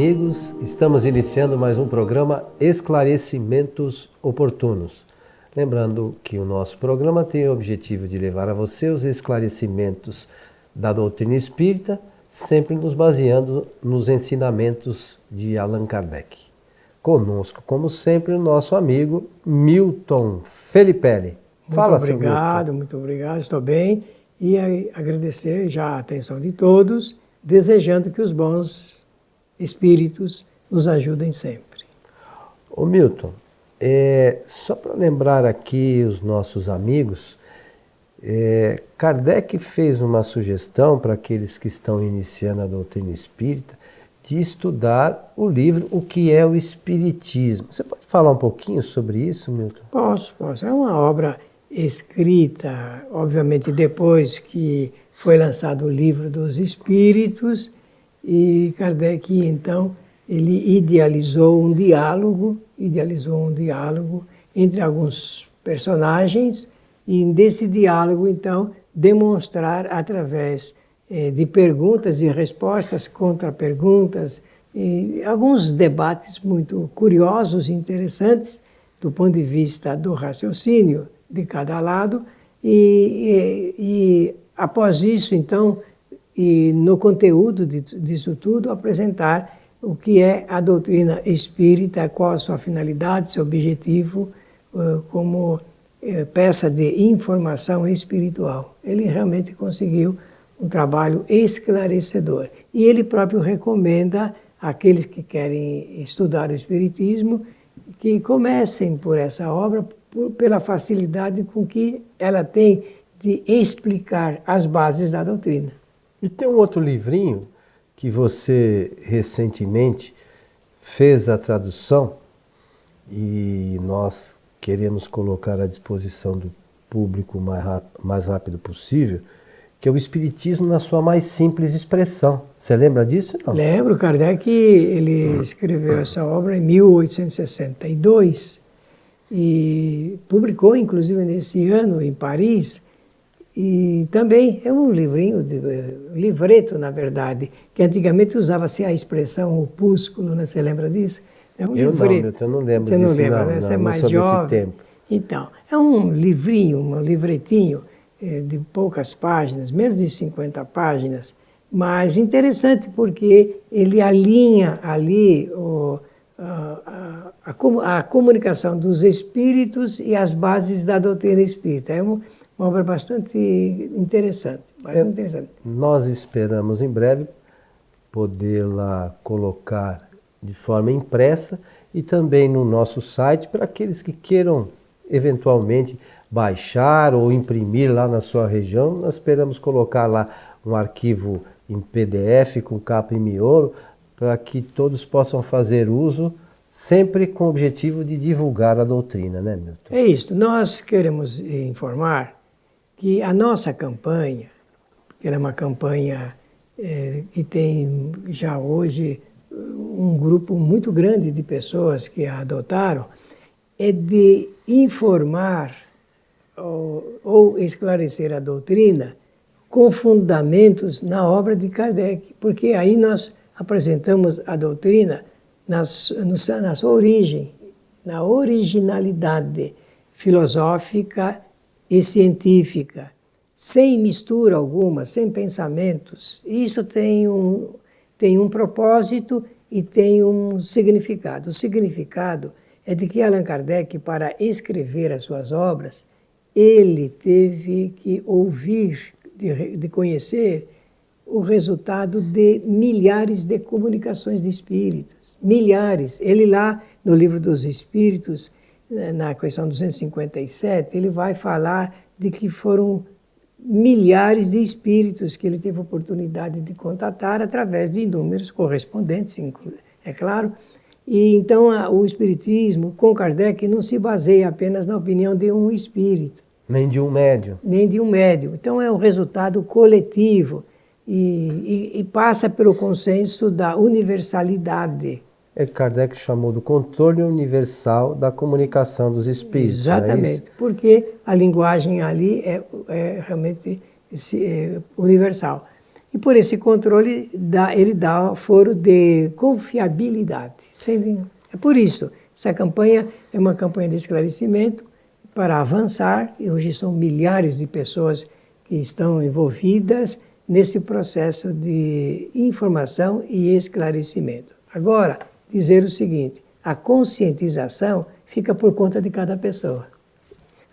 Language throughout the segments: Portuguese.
amigos, estamos iniciando mais um programa Esclarecimentos Oportunos. Lembrando que o nosso programa tem o objetivo de levar a você os esclarecimentos da doutrina espírita, sempre nos baseando nos ensinamentos de Allan Kardec. Conosco, como sempre, o nosso amigo Milton Felipelli. Fala, muito obrigado, estou bem. E agradecer já a atenção de todos, desejando que os bons espíritos nos ajudem sempre. Ô Milton, só para lembrar aqui os nossos amigos, Kardec fez uma sugestão para aqueles que estão iniciando a doutrina espírita de estudar o livro O que é o Espiritismo. Você pode falar um pouquinho sobre isso, Milton? Posso. É uma obra escrita, obviamente, depois que foi lançado o Livro dos Espíritos, e Kardec, então, ele idealizou um diálogo entre alguns personagens, e desse diálogo, então, demonstrar através de perguntas e respostas, contra-perguntas, e alguns debates muito curiosos e interessantes do ponto de vista do raciocínio de cada lado, e após isso, então, e no conteúdo disso tudo, apresentar o que é a doutrina espírita, qual a sua finalidade, seu objetivo, como peça de informação espiritual. Ele realmente conseguiu um trabalho esclarecedor. E ele próprio recomenda àqueles que querem estudar o Espiritismo que comecem por essa obra, pela facilidade com que ela tem de explicar as bases da doutrina. E tem um outro livrinho que você recentemente fez a tradução e nós queremos colocar à disposição do público o mais rápido possível, que é o Espiritismo na sua mais simples expressão. Você lembra disso? Não? Lembro. Kardec ele escreveu essa obra em 1862 e publicou, inclusive, nesse ano, em Paris. E também é um livreto, na verdade, que antigamente usava-se a expressão opúsculo, né? Você lembra disso? É um livreto. Eu não lembro disso. Você não lembra, né? Você é mais jovem. Tempo. Então, é um livretinho de poucas páginas, menos de 50 páginas, mas interessante porque ele alinha ali a comunicação dos espíritos e as bases da doutrina espírita. É uma obra bastante interessante. Nós esperamos em breve podê-la colocar de forma impressa e também no nosso site para aqueles que queiram eventualmente baixar ou imprimir lá na sua região. Nós esperamos colocar lá um arquivo em PDF com capa e miolo para que todos possam fazer uso, sempre com o objetivo de divulgar a doutrina, né, Milton? É isso. Nós queremos informar que a nossa campanha, que é uma campanha que tem já hoje um grupo muito grande de pessoas que a adotaram, é de informar ou esclarecer a doutrina com fundamentos na obra de Kardec, porque aí nós apresentamos a doutrina na sua origem, na originalidade filosófica e científica, sem mistura alguma, sem pensamentos. Isso tem um propósito e tem um significado. O significado é de que Allan Kardec, para escrever as suas obras, ele teve que ouvir, de conhecer o resultado de milhares de comunicações de espíritos. Milhares. Ele lá, no Livro dos Espíritos, na questão 257, ele vai falar de que foram milhares de espíritos que ele teve a oportunidade de contatar através de inúmeros correspondentes, é claro. E então o Espiritismo, com Kardec, não se baseia apenas na opinião de um espírito. Nem de um médium. Nem de um médium. Então é um resultado coletivo e passa pelo consenso da universalidade. Kardec chamou do controle universal da comunicação dos espíritos. Exatamente, porque a linguagem ali é realmente universal. E por esse controle, ele dá foro de confiabilidade. É por isso, essa campanha é uma campanha de esclarecimento para avançar, e hoje são milhares de pessoas que estão envolvidas nesse processo de informação e esclarecimento. Agora, dizer o seguinte, a conscientização fica por conta de cada pessoa.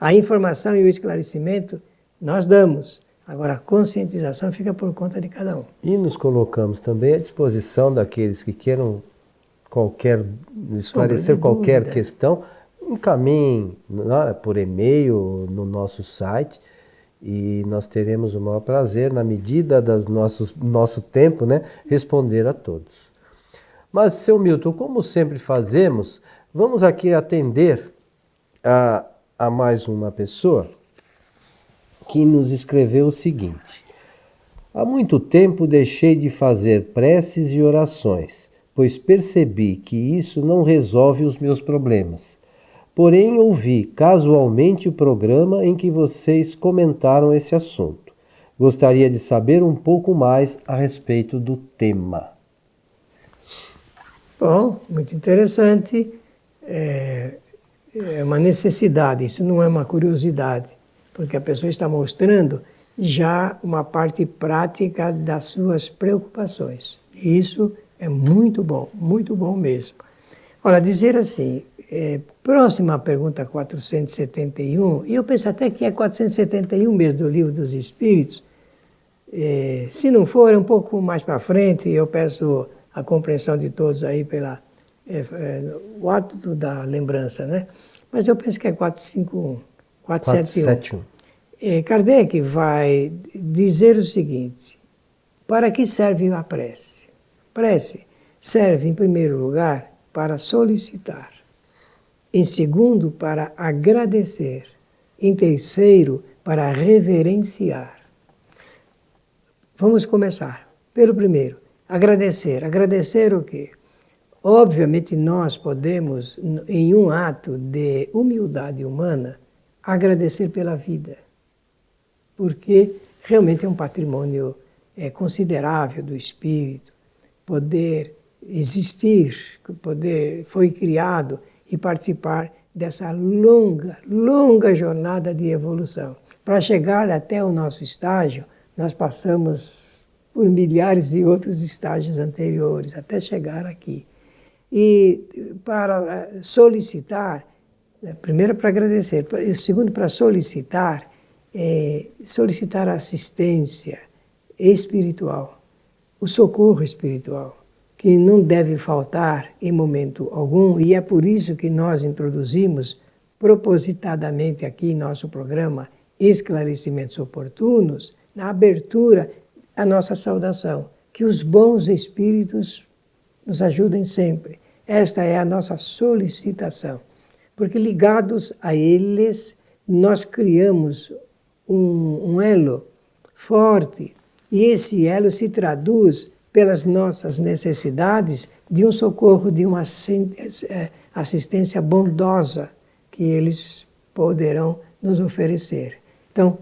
A informação e o esclarecimento nós damos, agora a conscientização fica por conta de cada um. E nos colocamos também à disposição daqueles que queiram esclarecer qualquer questão, encaminhem por e-mail no nosso site e nós teremos o maior prazer, na medida do nosso tempo, né, responder a todos. Mas, seu Milton, como sempre fazemos, vamos aqui atender a mais uma pessoa que nos escreveu o seguinte: há muito tempo deixei de fazer preces e orações, pois percebi que isso não resolve os meus problemas. Porém, ouvi casualmente o programa em que vocês comentaram esse assunto. Gostaria de saber um pouco mais a respeito do tema. Bom, muito interessante. É uma necessidade, isso não é uma curiosidade, porque a pessoa está mostrando já uma parte prática das suas preocupações. Isso é muito bom mesmo. Olha, dizer assim, próxima à pergunta 471, e eu penso até que é 471 mesmo do Livro dos Espíritos, se não for, um pouco mais para frente, eu peço a compreensão de todos aí pela o ato da lembrança, né? Mas eu penso que é 471. 471. Kardec vai dizer o seguinte: para que serve a prece? Prece serve, em primeiro lugar, para solicitar. Em segundo, para agradecer. Em terceiro, para reverenciar. Vamos começar pelo primeiro. Agradecer. Agradecer o quê? Obviamente nós podemos, em um ato de humildade humana, agradecer pela vida. Porque realmente é um patrimônio considerável do espírito. Poder existir, poder foi criado e participar dessa longa jornada de evolução. Para chegar até o nosso estágio, nós passamos por milhares de outros estágios anteriores, até chegar aqui. E para solicitar, primeiro para agradecer, e segundo para solicitar, solicitar assistência espiritual, o socorro espiritual, que não deve faltar em momento algum, e é por isso que nós introduzimos propositadamente aqui em nosso programa Esclarecimentos Oportunos, na abertura, a nossa saudação, que os bons espíritos nos ajudem sempre. Esta é a nossa solicitação, porque ligados a eles, nós criamos um elo forte, e esse elo se traduz pelas nossas necessidades de um socorro, de uma assistência bondosa que eles poderão nos oferecer. Então,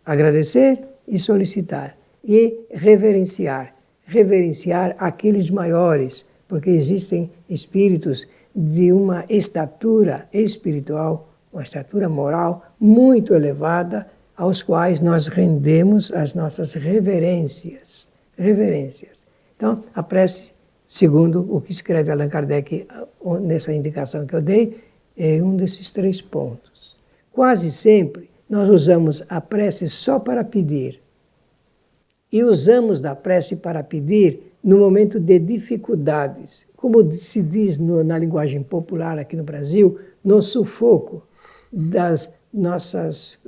agradecer e solicitar. E reverenciar. Reverenciar aqueles maiores, porque existem espíritos de uma estatura espiritual, uma estatura moral muito elevada, aos quais nós rendemos as nossas reverências. Reverências. Então, a prece, segundo o que escreve Allan Kardec nessa indicação que eu dei, é um desses 3 pontos. Quase sempre nós usamos a prece só para pedir. E usamos da prece para pedir no momento de dificuldades. Como se diz na linguagem popular aqui no Brasil, no sufoco das nossas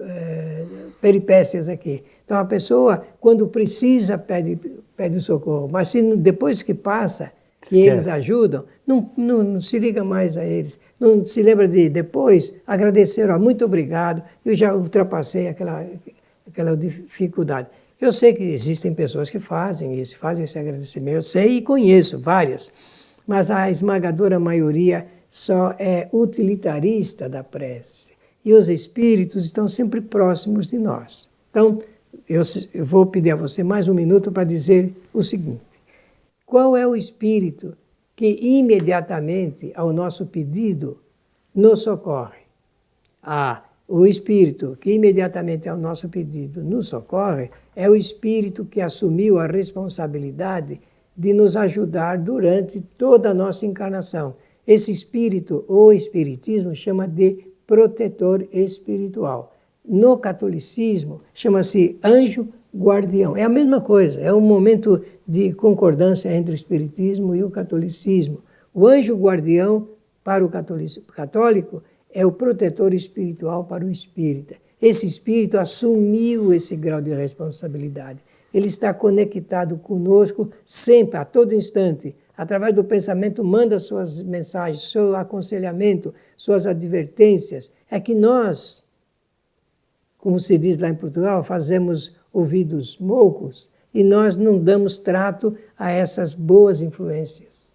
peripécias aqui. Então a pessoa, quando precisa, pede socorro, mas se depois que passa, que eles ajudam, não se liga mais a eles. Não se lembra de depois agradecer, muito obrigado, eu já ultrapassei aquela dificuldade. Eu sei que existem pessoas que fazem isso, fazem esse agradecimento, eu sei e conheço várias, mas a esmagadora maioria só é utilitarista da prece. E os espíritos estão sempre próximos de nós. Então, eu vou pedir a você mais um minuto para dizer o seguinte: qual é o espírito que imediatamente ao nosso pedido nos socorre? O espírito que imediatamente ao nosso pedido nos socorre é o espírito que assumiu a responsabilidade de nos ajudar durante toda a nossa encarnação. Esse espírito, o espiritismo, chama de protetor espiritual. No catolicismo, chama-se anjo guardião. É a mesma coisa, é um momento de concordância entre o espiritismo e o catolicismo. O anjo guardião, para o católico, é o protetor espiritual para o espírita. Esse espírito assumiu esse grau de responsabilidade. Ele está conectado conosco sempre, a todo instante. Através do pensamento, manda suas mensagens, seu aconselhamento, suas advertências. É que nós, como se diz lá em Portugal, fazemos ouvidos moucos e nós não damos trato a essas boas influências.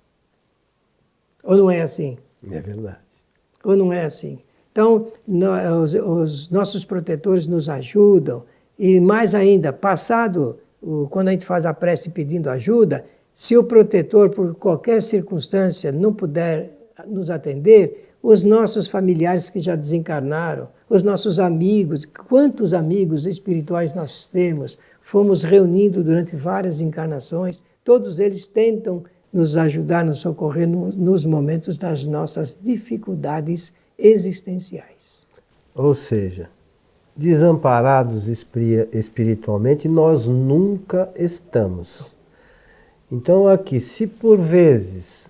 Ou não é assim? É verdade. Ou não é assim? Então, os nossos protetores nos ajudam e mais ainda, quando a gente faz a prece pedindo ajuda, se o protetor, por qualquer circunstância, não puder nos atender, os nossos familiares que já desencarnaram, os nossos amigos, quantos amigos espirituais nós temos, fomos reunindo durante várias encarnações, todos eles tentam nos ajudar, nos socorrer nos momentos das nossas dificuldades existenciais. Ou seja, desamparados espiritualmente, nós nunca estamos. Então aqui, se por vezes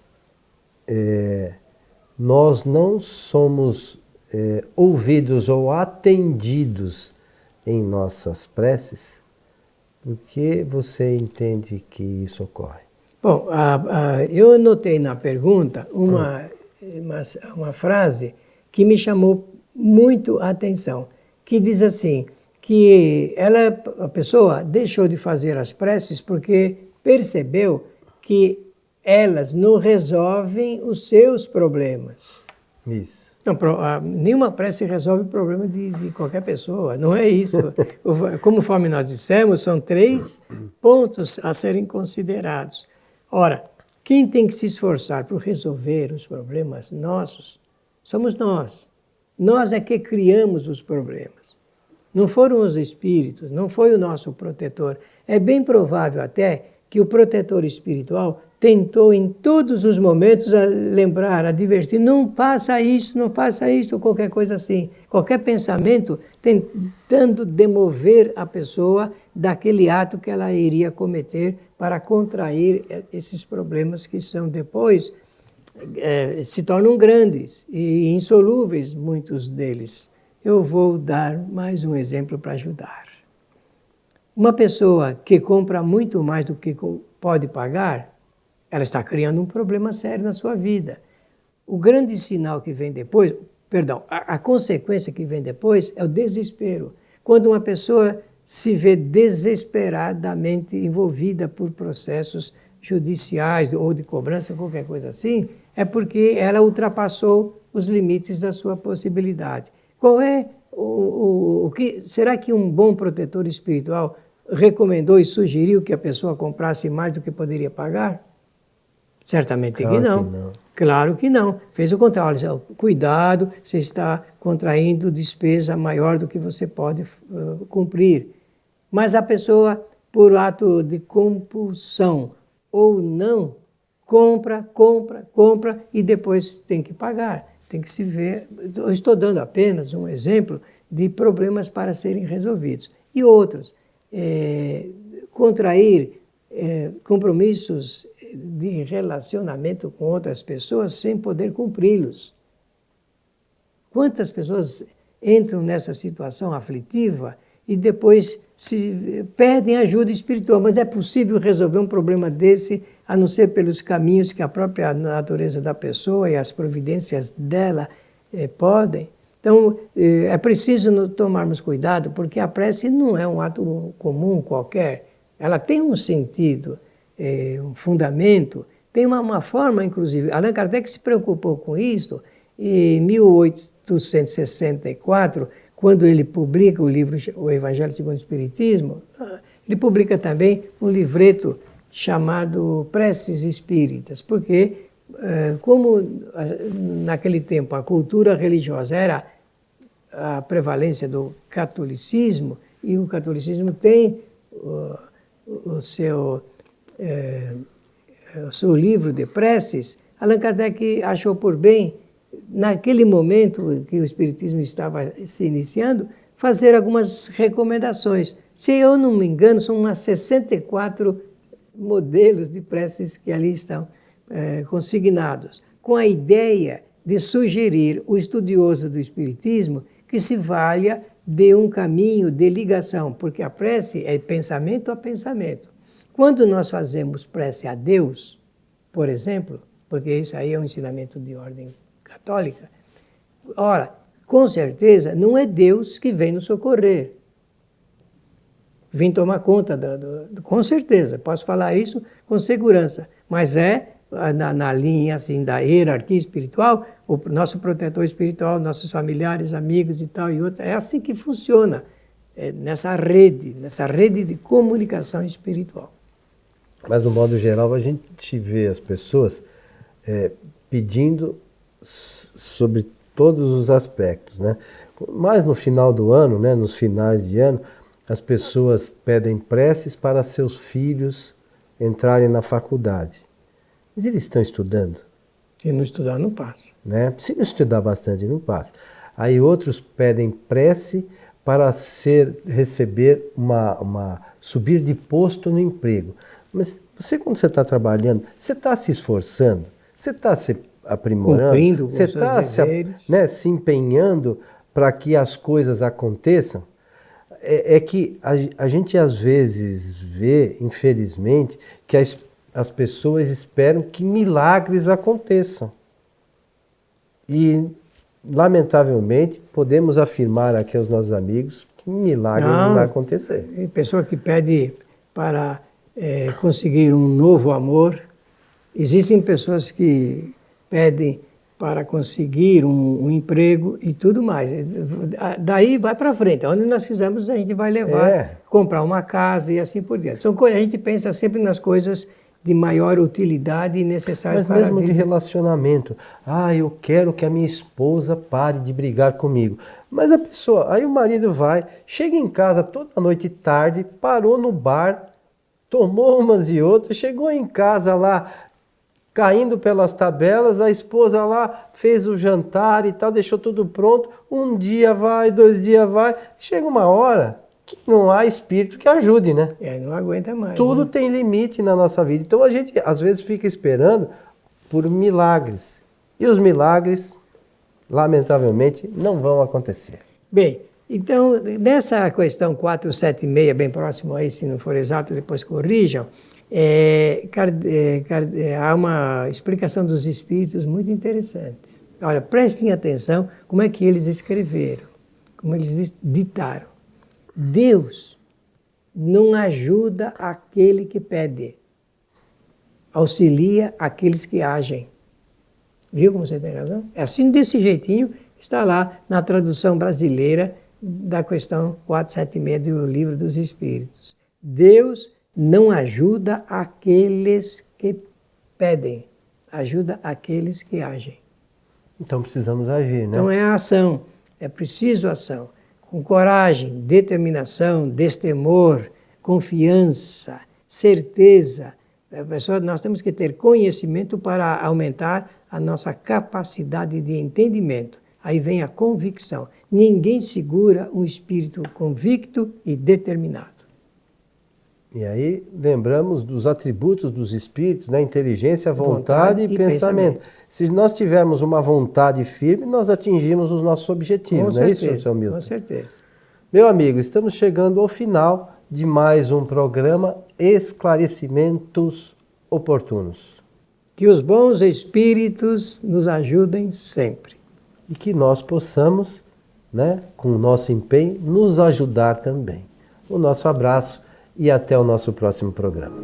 nós não somos ouvidos ou atendidos em nossas preces, por que você entende que isso ocorre? Bom, eu notei na pergunta uma frase que me chamou muito a atenção, que diz assim, que a pessoa deixou de fazer as preces porque percebeu que elas não resolvem os seus problemas. Isso. Não, nenhuma prece resolve o problema de qualquer pessoa, não é isso. Conforme nós dissemos, são 3 pontos a serem considerados. Ora, quem tem que se esforçar por resolver os problemas nossos somos nós. Nós é que criamos os problemas. Não foram os espíritos, não foi o nosso protetor. É bem provável até que o protetor espiritual tentou em todos os momentos lembrar, advertir, não faça isso, ou qualquer coisa assim. Qualquer pensamento tentando demover a pessoa daquele ato que ela iria cometer para contrair esses problemas que são depois, se tornam grandes e insolúveis, muitos deles. Eu vou dar mais um exemplo para ajudar. Uma pessoa que compra muito mais do que pode pagar, ela está criando um problema sério na sua vida. O grande sinal que vem depois, a consequência que vem depois é o desespero. Quando uma pessoa se vê desesperadamente envolvida por processos judiciais ou de cobrança, qualquer coisa assim, é porque ela ultrapassou os limites da sua possibilidade. Qual é será que um bom protetor espiritual recomendou e sugeriu que a pessoa comprasse mais do que poderia pagar? Certamente Claro que não. que não. Claro que não. Fez o contrário. Olha, cuidado, você está contraindo despesa maior do que você pode cumprir. Mas a pessoa, por ato de compulsão ou não, compra e depois tem que pagar. Tem que se ver. Eu estou dando apenas um exemplo de problemas para serem resolvidos. E outros, contrair compromissos de relacionamento com outras pessoas sem poder cumpri-los. Quantas pessoas entram nessa situação aflitiva e depois se pedem ajuda espiritual, mas é possível resolver um problema desse a não ser pelos caminhos que a própria natureza da pessoa e as providências dela podem. Então, é preciso tomarmos cuidado, porque a prece não é um ato comum qualquer. Ela tem um sentido, um fundamento, tem uma forma, inclusive. Allan Kardec se preocupou com isso em 1864, quando ele publica o livro O Evangelho segundo o Espiritismo, ele publica também um livreto chamado Preces Espíritas, porque como naquele tempo a cultura religiosa era a prevalência do catolicismo, e o catolicismo tem o seu livro de preces, Allan Kardec achou por bem, naquele momento que o Espiritismo estava se iniciando, fazer algumas recomendações. Se eu não me engano, são umas 64 modelos de preces que ali estão consignados, com a ideia de sugerir o estudioso do Espiritismo que se valha de um caminho de ligação, porque a prece é pensamento a pensamento. Quando nós fazemos prece a Deus, por exemplo, porque isso aí é um ensinamento de ordem católica, ora, com certeza não é Deus que vem nos socorrer, vem tomar conta, com certeza, posso falar isso com segurança, mas na linha assim, da hierarquia espiritual, o nosso protetor espiritual, nossos familiares, amigos e tal e outros, é assim que funciona, nessa rede de comunicação espiritual. Mas, no modo geral, a gente vê as pessoas pedindo sobre todos os aspectos, né? Mas no final do ano, né, nos finais de ano, as pessoas pedem preces para seus filhos entrarem na faculdade. Mas eles estão estudando? Se não estudar, não passa. Né? Se não estudar bastante, não passa. Aí outros pedem prece para receber subir de posto no emprego. Mas você, quando você está trabalhando, você está se esforçando, você está se aprimorando, você está se empenhando para que as coisas aconteçam. É que a gente às vezes vê, infelizmente, que as pessoas esperam que milagres aconteçam. E, lamentavelmente, podemos afirmar aqui aos nossos amigos que milagre não vai acontecer. Tem pessoa que pede para conseguir um novo amor. Existem pessoas que pedem para conseguir um emprego e tudo mais. Daí vai para frente. Onde nós quisermos, a gente vai levar, comprar uma casa e assim por diante. São coisas, a gente pensa sempre nas coisas de maior utilidade e necessárias para a vida. Mas mesmo de relacionamento. Eu quero que a minha esposa pare de brigar comigo. Mas a pessoa, aí o marido vai, chega em casa toda noite tarde, parou no bar, tomou umas e outras, chegou em casa lá, caindo pelas tabelas, a esposa lá fez o jantar e tal, deixou tudo pronto, um dia vai, 2 dias vai, chega uma hora que não há espírito que ajude, né? Não aguenta mais. Tudo tem limite na nossa vida, então a gente às vezes fica esperando por milagres, e os milagres, lamentavelmente, não vão acontecer. Bem, então, nessa questão 476, bem próximo aí, se não for exato, depois corrijam, há uma explicação dos espíritos muito interessante. Olha, prestem atenção como é que eles escreveram, como eles ditaram. Deus não ajuda aquele que pede, auxilia aqueles que agem. Viu como você tem razão? É assim, desse jeitinho, está lá na tradução brasileira da questão 476 do Livro dos Espíritos. Deus não ajuda aqueles que pedem, ajuda aqueles que agem. Então precisamos agir, né? Então é a ação, é preciso ação. Com coragem, determinação, destemor, confiança, certeza. Nós temos que ter conhecimento para aumentar a nossa capacidade de entendimento. Aí vem a convicção. Ninguém segura um espírito convicto e determinado. E aí lembramos dos atributos dos espíritos, né? Inteligência, vontade e pensamento. Se nós tivermos uma vontade firme, nós atingimos os nossos objetivos, não é isso, seu Milton? Com certeza. Meu amigo, estamos chegando ao final de mais um programa Esclarecimentos Oportunos. Que os bons espíritos nos ajudem sempre. E que nós possamos, né, com o nosso empenho, nos ajudar também. O nosso abraço e até o nosso próximo programa.